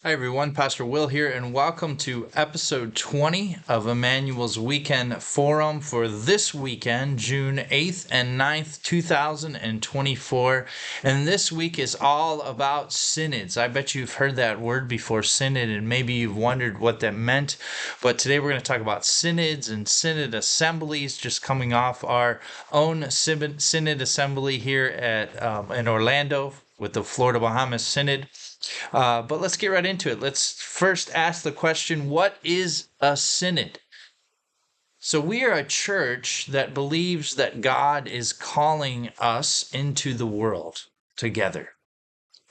Hi everyone, Pastor Will here, and welcome to episode 20 of Emmanuel's Weekend Forum for this weekend, June 8th and 9th, 2024. And this week is all about synods. I bet you've heard that word before, synod, and maybe you've wondered what that meant. But today we're going to talk about synods and synod assemblies, just coming off our own synod assembly here in Orlando with the Florida Bahamas Synod. But let's get right into it. Let's first ask the question, what is a synod? So we are a church that believes that God is calling us into the world together.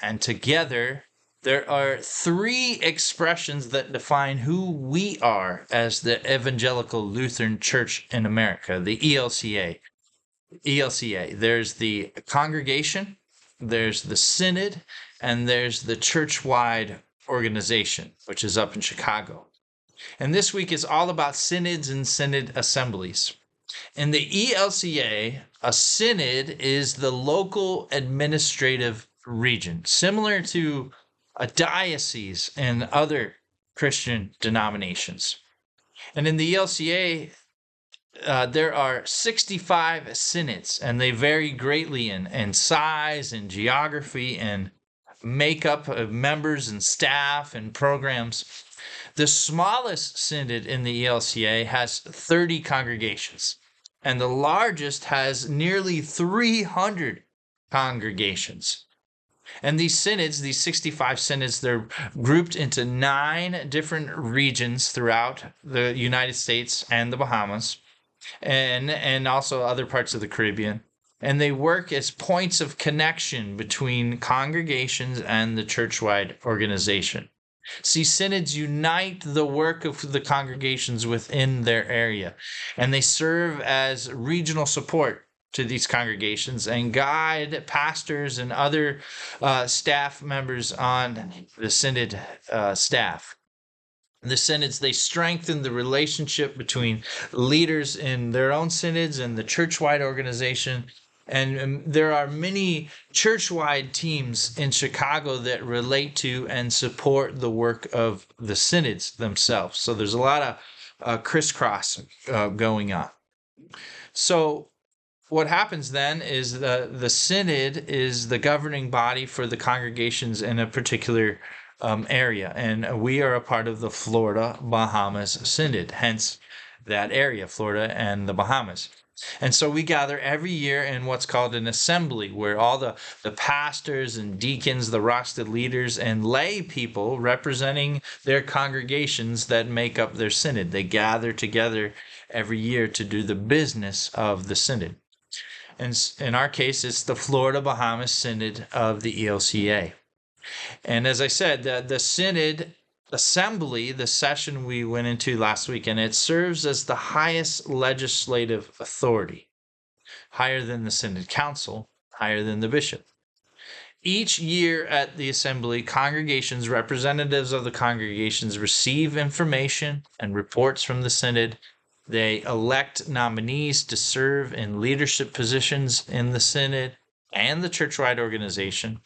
And together, there are three expressions that define who we are as the Evangelical Lutheran Church in America, the ELCA. There's the congregation, there's the synod, and there's the church-wide organization, which is up in Chicago. And this week is all about synods and synod assemblies. In the ELCA, a synod is the local administrative region, similar to a diocese in other Christian denominations. And in the ELCA, there are 65 synods, and they vary greatly in size and geography and makeup of members and staff and programs. The smallest synod in the ELCA has 30 congregations, and the largest has nearly 300 congregations. And these synods, these 65 synods, they're grouped into 9 different regions throughout the United States and the Bahamas, and also other parts of the Caribbean. And they work as points of connection between congregations and the church-wide organization. See, synods unite the work of the congregations within their area, and they serve as regional support to these congregations and guide pastors and other staff members on the synod staff. The synods, they strengthen the relationship between leaders in their own synods and the church-wide organization. And there are many church-wide teams in Chicago that relate to and support the work of the synods themselves. So there's a lot of crisscross going on. So what happens then is the synod is the governing body for the congregations in a particular area. And we are a part of the Florida Bahamas Synod, hence that area, Florida and the Bahamas. And so we gather every year in what's called an assembly, where all the pastors and deacons, the rostered leaders, and lay people representing their congregations that make up their synod, they gather together every year to do the business of the synod. And in our case, it's the Florida Bahamas Synod of the ELCA. And as I said, the Synod Assembly, the session we went into last week, and it serves as the highest legislative authority, higher than the Synod Council, higher than the bishop. Each year at the assembly, congregations, representatives of the congregations receive information and reports from the synod. They elect nominees to serve in leadership positions in the synod and the church-wide organization.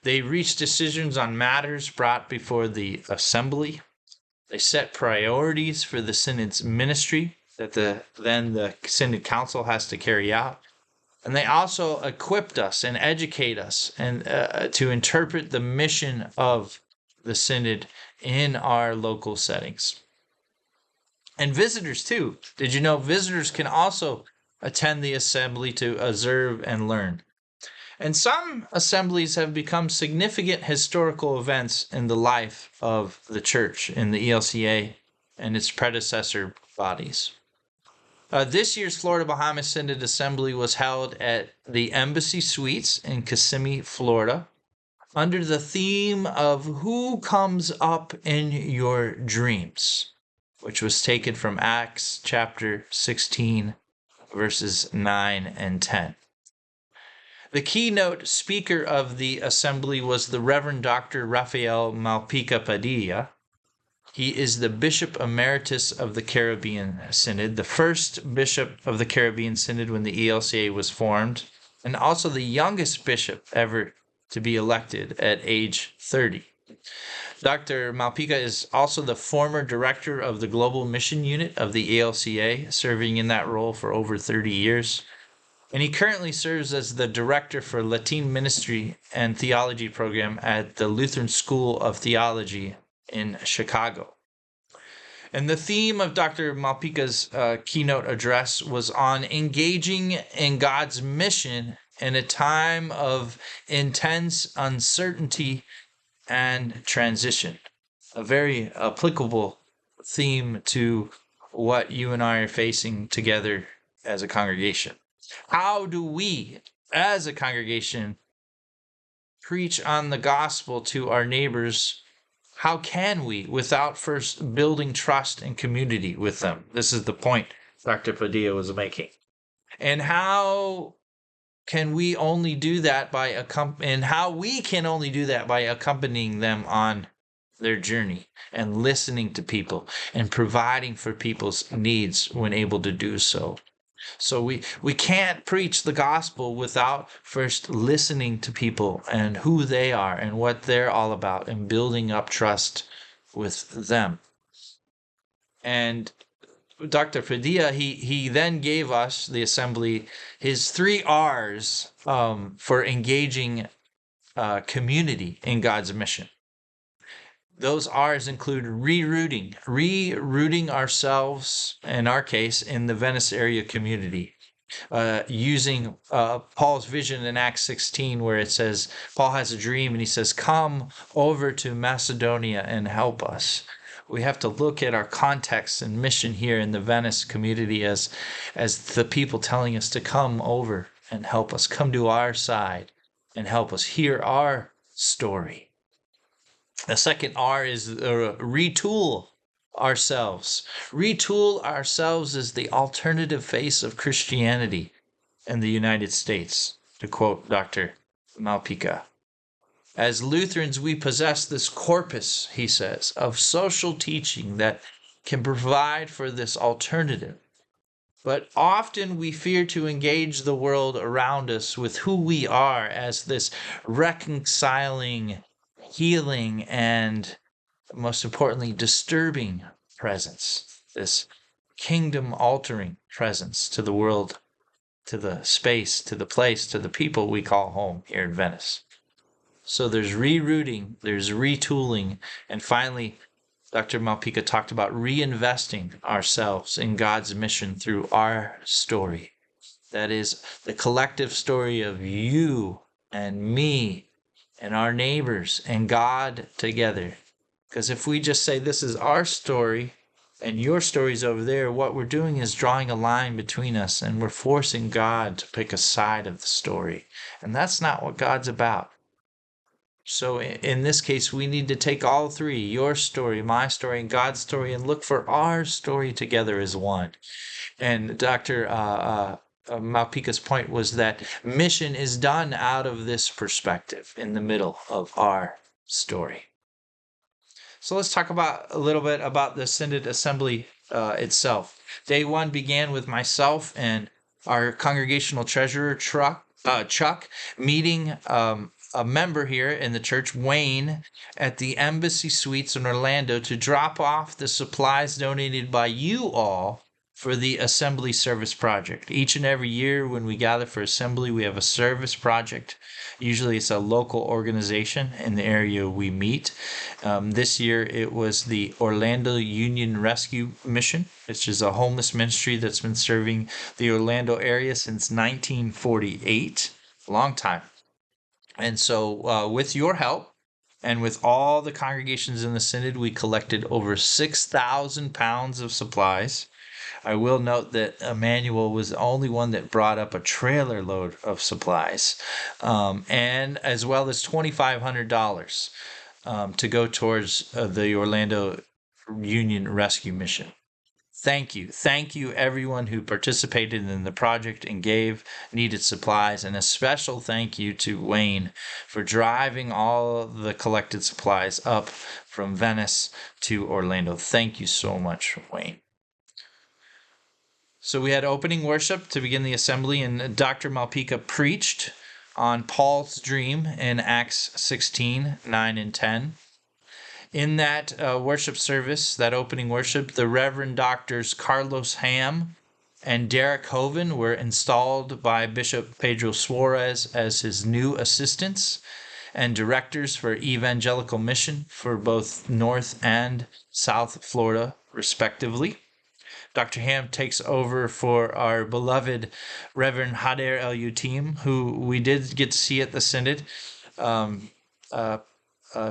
They reach decisions on matters brought before the assembly. They set priorities for the synod's ministry that then the synod council has to carry out. And they also equipped us and educate us and to interpret the mission of the synod in our local settings. And visitors too. Did you know visitors can also attend the assembly to observe and learn? And some assemblies have become significant historical events in the life of the church in the ELCA and its predecessor bodies. This year's Florida Bahamas Synod Assembly was held at the Embassy Suites in Kissimmee, Florida, under the theme of Who Comes Up in Your Dreams, which was taken from Acts chapter 16, verses 9 and 10. The keynote speaker of the assembly was the Reverend Dr. Rafael Malpica Padilla, He is the Bishop Emeritus of the Caribbean Synod, the first bishop of the Caribbean Synod when the ELCA was formed, and also the youngest bishop ever to be elected at age 30. Dr. Malpica is also the former director of the Global Mission Unit of the ELCA, serving in that role for over 30 years. And he currently serves as the director for Latin Ministry and Theology program at the Lutheran School of Theology in Chicago. And the theme of Dr. Malpica's keynote address was on engaging in God's mission in a time of intense uncertainty and transition. A very applicable theme to what you and I are facing together as a congregation. How do we, as a congregation, preach on the gospel to our neighbors? How can we, without first building trust and community with them? This is the point Dr. Padilla was making. And how can we only do that by accompanying them on their journey and listening to people and providing for people's needs when able to do so. So we can't preach the gospel without first listening to people and who they are and what they're all about and building up trust with them. And Dr. Padilla, he then gave us, the assembly, his 3 R's for engaging community in God's mission. Those R's include rerouting ourselves, in our case, in the Venice area community, using Paul's vision in Acts 16, where it says, Paul has a dream and he says, come over to Macedonia and help us. We have to look at our context and mission here in the Venice community as the people telling us to come over and help us, come to our side and help us hear our story. The second R is retool ourselves. Retool ourselves as the alternative face of Christianity in the United States, to quote Dr. Malpica. As Lutherans, we possess this corpus, he says, of social teaching that can provide for this alternative. But often we fear to engage the world around us with who we are as this reconciling, healing, and most importantly, disturbing presence, this kingdom-altering presence to the world, to the space, to the place, to the people we call home here in Venice. So there's rerouting, there's retooling, and finally, Dr. Malpica talked about reinvesting ourselves in God's mission through our story. That is the collective story of you and me and our neighbors and God together. Because if we just say this is our story and your story's over there, what we're doing is drawing a line between us and we're forcing God to pick a side of the story. And that's not what God's about. So in this case, we need to take all 3, your story, my story, and God's story, and look for our story together as one. And Dr. Malpica's point was that mission is done out of this perspective in the middle of our story. So let's talk a little bit about the Synod Assembly itself. Day 1 began with myself and our congregational treasurer, Chuck, meeting a member here in the church, Wayne, at the Embassy Suites in Orlando to drop off the supplies donated by you all for the Assembly Service Project. Each and every year when we gather for Assembly, we have a service project. Usually it's a local organization in the area we meet. This year it was the Orlando Union Rescue Mission, which is a homeless ministry that's been serving the Orlando area since 1948. A long time. And so with your help and with all the congregations in the Synod, we collected over 6,000 pounds of supplies. I will note that Emmanuel was the only one that brought up a trailer load of supplies, and as well as $2,500 to go towards the Orlando Union Rescue Mission. Thank you. Thank you, everyone who participated in the project and gave needed supplies. And a special thank you to Wayne for driving all the collected supplies up from Venice to Orlando. Thank you so much, Wayne. So we had opening worship to begin the assembly, and Dr. Malpica preached on Paul's dream in Acts 16, 9 and 10. In that worship service, that opening worship, the Reverend Doctors Carlos Ham and Derek Hoven were installed by Bishop Pedro Suarez as his new assistants and directors for evangelical mission for both North and South Florida, respectively. Dr. Ham takes over for our beloved Reverend Hader El-Utim, who we did get to see at the Synod.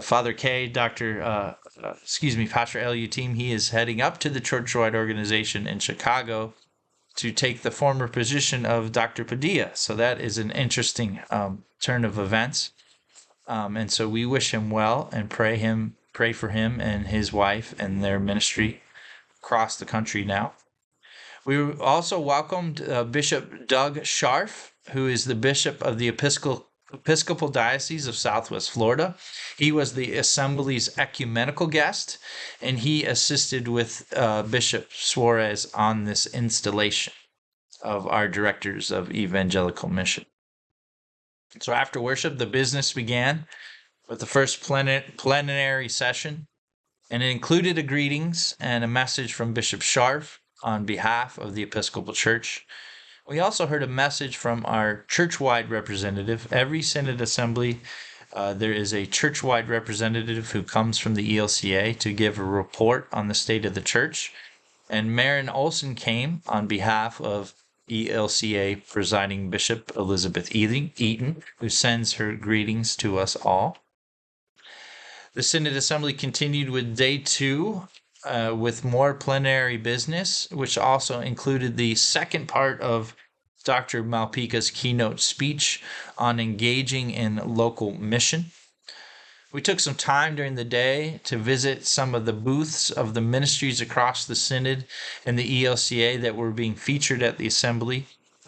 Father K, Pastor El-Utim, he is heading up to the church-wide organization in Chicago to take the former position of Dr. Padilla. So that is an interesting turn of events. And so we wish him well and pray for him and his wife and their ministry across the country now. We also welcomed Bishop Doug Scharf, who is the bishop of the Episcopal Diocese of Southwest Florida. He was the Assembly's ecumenical guest, and he assisted with Bishop Suarez on this installation of our directors of evangelical mission. So after worship, the business began with the first plenary session, and it included a greetings and a message from Bishop Scharf on behalf of the Episcopal Church. We also heard a message from our church-wide representative. Every Synod Assembly, there is a church-wide representative who comes from the ELCA to give a report on the state of the church. And Maren Olson came on behalf of ELCA presiding Bishop Elizabeth Eaton, who sends her greetings to us all. The Synod Assembly continued with day 2 with more plenary business, which also included the second part of Dr. Malpica's keynote speech on engaging in local mission. We took some time during the day to visit some of the booths of the ministries across the Synod and the ELCA that were being featured at the Assembly,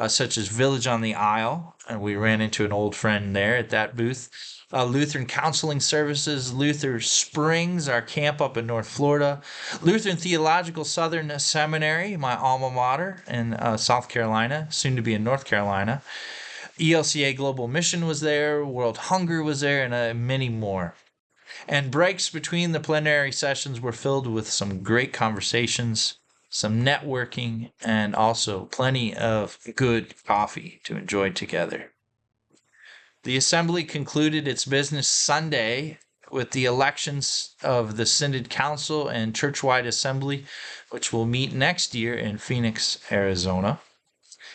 such as Village on the Isle, and we ran into an old friend there at that booth. Lutheran Counseling Services, Luther Springs, our camp up in North Florida, Lutheran Theological Southern Seminary, my alma mater in South Carolina, soon to be in North Carolina. ELCA Global Mission was there, World Hunger was there, and many more. And breaks between the plenary sessions were filled with some great conversations, some networking, and also plenty of good coffee to enjoy together. The Assembly concluded its business Sunday with the elections of the Synod Council and Churchwide Assembly, which will meet next year in Phoenix, Arizona.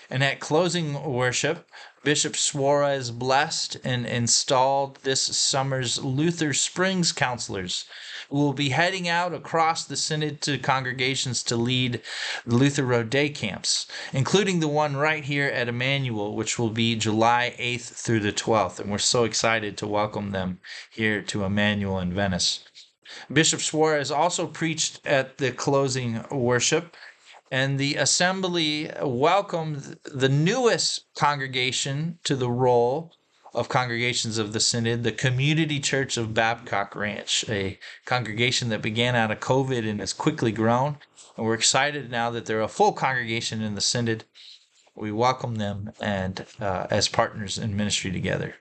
And at closing worship, Bishop Suarez blessed and installed this summer's Luther Springs counselors, who will be heading out across the Synod to congregations to lead Luther Road Day camps, including the one right here at Emmanuel, which will be July 8th through the 12th. And we're so excited to welcome them here to Emmanuel in Venice. Bishop Suarez also preached at the closing worship, and the Assembly welcomed the newest congregation to the roll of congregations of the Synod, the Community Church of Babcock Ranch, a congregation that began out of COVID and has quickly grown. And we're excited now that they're a full congregation in the Synod. We welcome them and as partners in ministry together.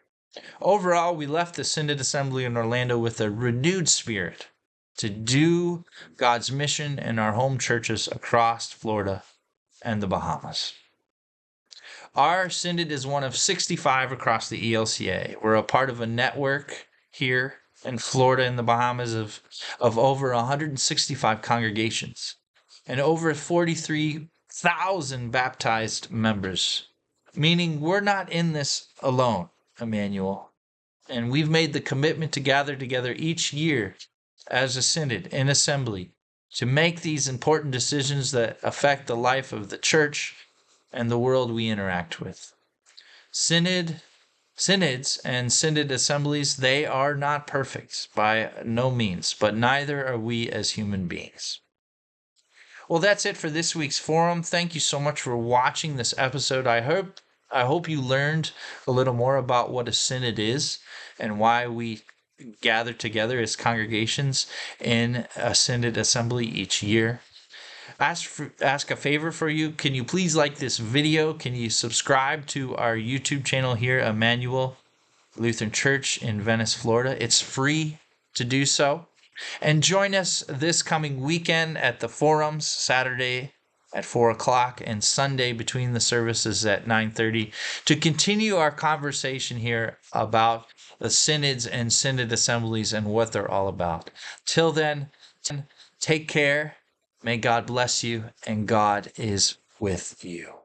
Overall, we left the Synod Assembly in Orlando with a renewed spirit to do God's mission in our home churches across Florida and the Bahamas. Our Synod is one of 65 across the ELCA. We're a part of a network here in Florida and the Bahamas of over 165 congregations and over 43,000 baptized members, meaning we're not in this alone, Emmanuel. And we've made the commitment to gather together each year as a Synod in assembly to make these important decisions that affect the life of the church and the world we interact with. Synods and Synod assemblies, they are not perfect by no means, but neither are we as human beings. Well, that's it for this week's forum. Thank you so much for watching this episode. I hope you learned a little more about what a synod is and why we gather together as congregations in a Synod Assembly each year. Ask a favor for you. Can you please like this video? Can you subscribe to our YouTube channel here, Emmanuel Lutheran Church in Venice, Florida? It's free to do so. And join us this coming weekend at the forums, Saturday at 4 o'clock and Sunday between the services at 9:30, to continue our conversation here about the synods and synod assemblies and what they're all about. Till then, take care. May God bless you, and God is with you.